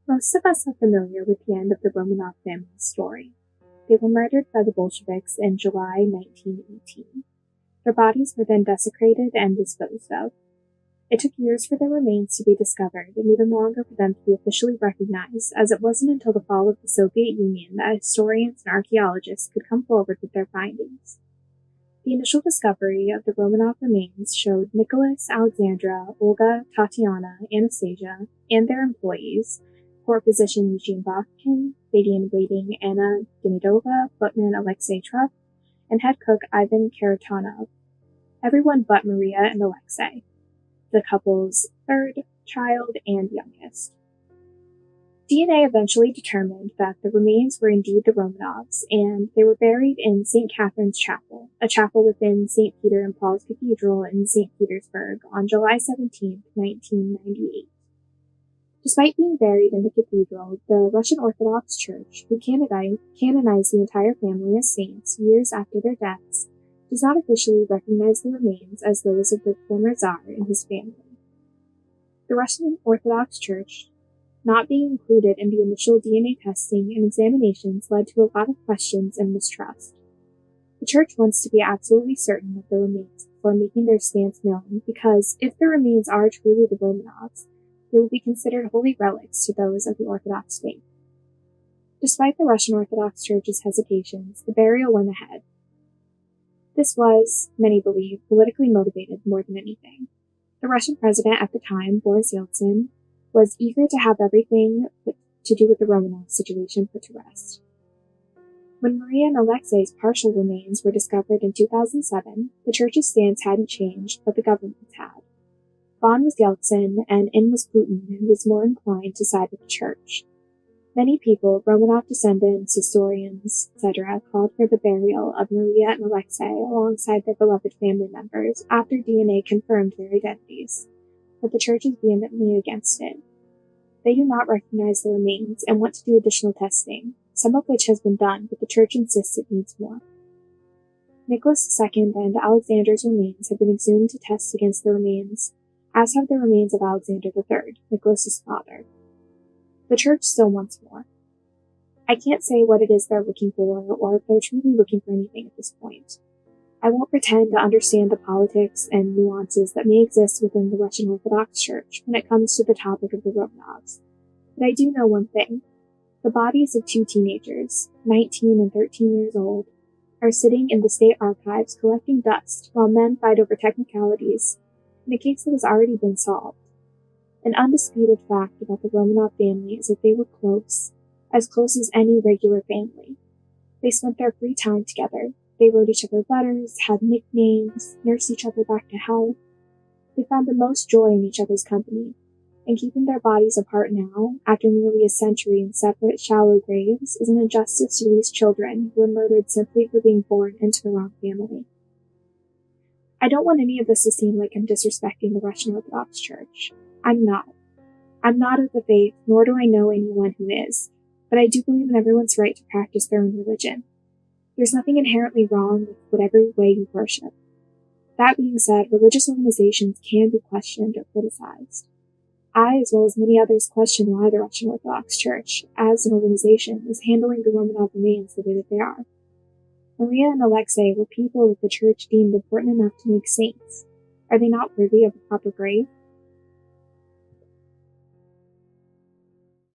Most of us are familiar with the end of the Romanov family's story. They were murdered by the Bolsheviks in July 1918. Their bodies were then desecrated and disposed of. It took years for their remains to be discovered, and even longer for them to be officially recognized, as it wasn't until the fall of the Soviet Union that historians and archaeologists could come forward with their findings. The initial discovery of the Romanov remains showed Nicholas, Alexandra, Olga, Tatiana, Anastasia, and their employees, court physician Eugene Botkin, lady-in-waiting Anna Demidova, footman Alexei Trupp, and head cook Ivan Karatanov. Everyone but Maria and Alexei, the couple's third child and youngest. DNA eventually determined that the remains were indeed the Romanovs, and they were buried in St. Catherine's Chapel, a chapel within St. Peter and Paul's Cathedral in St. Petersburg, on July 17, 1998. Despite being buried in the cathedral, the Russian Orthodox Church, who canonized the entire family as saints years after their deaths, does not officially recognize the remains as those of the former Tsar and his family. The Russian Orthodox Church not being included in the initial DNA testing and examinations led to a lot of questions and mistrust. The Church wants to be absolutely certain of the remains before making their stance known, because if the remains are truly the Romanovs, they will be considered holy relics to those of the Orthodox faith. Despite the Russian Orthodox Church's hesitations, the burial went ahead. This was, many believe, politically motivated more than anything. The Russian president at the time, Boris Yeltsin, was eager to have everything to do with the Romanov situation put to rest. When Maria and Alexei's partial remains were discovered in 2007, the Church's stance hadn't changed, but the government's had. Gone was Yeltsin, and in was Putin, who was more inclined to side with the Church. Many people, Romanov descendants, historians, etc., called for the burial of Maria and Alexei alongside their beloved family members after DNA confirmed their identities, but the Church is vehemently against it. They do not recognize the remains and want to do additional testing, some of which has been done, but the Church insists it needs more. Nicholas II and Alexander's remains have been exhumed to test against the remains, as have the remains of Alexander III, Nicholas's father. The Church still wants more. I can't say what it is they're looking for, or if they're truly looking for anything at this point. I won't pretend to understand the politics and nuances that may exist within the Russian Orthodox Church when it comes to the topic of the Romanovs. But I do know one thing. The bodies of two teenagers, 19 and 13 years old, are sitting in the state archives collecting dust while men fight over technicalities in a case that has already been solved. An undisputed fact about the Romanov family is that they were close, as close as any regular family. They spent their free time together. They wrote each other letters, had nicknames, nursed each other back to health. They found the most joy in each other's company, and keeping their bodies apart now, after nearly a century in separate, shallow graves, is an injustice to these children who were murdered simply for being born into the wrong family. I don't want any of this to seem like I'm disrespecting the Russian Orthodox Church. I'm not. I'm not of the faith, nor do I know anyone who is, but I do believe in everyone's right to practice their own religion. There's nothing inherently wrong with whatever way you worship. That being said, religious organizations can be questioned or criticized. I, as well as many others, question why the Russian Orthodox Church, as an organization, is handling the Romanov remains the way that they are. Maria and Alexei were people that the Church deemed important enough to make saints. Are they not worthy of a proper grave?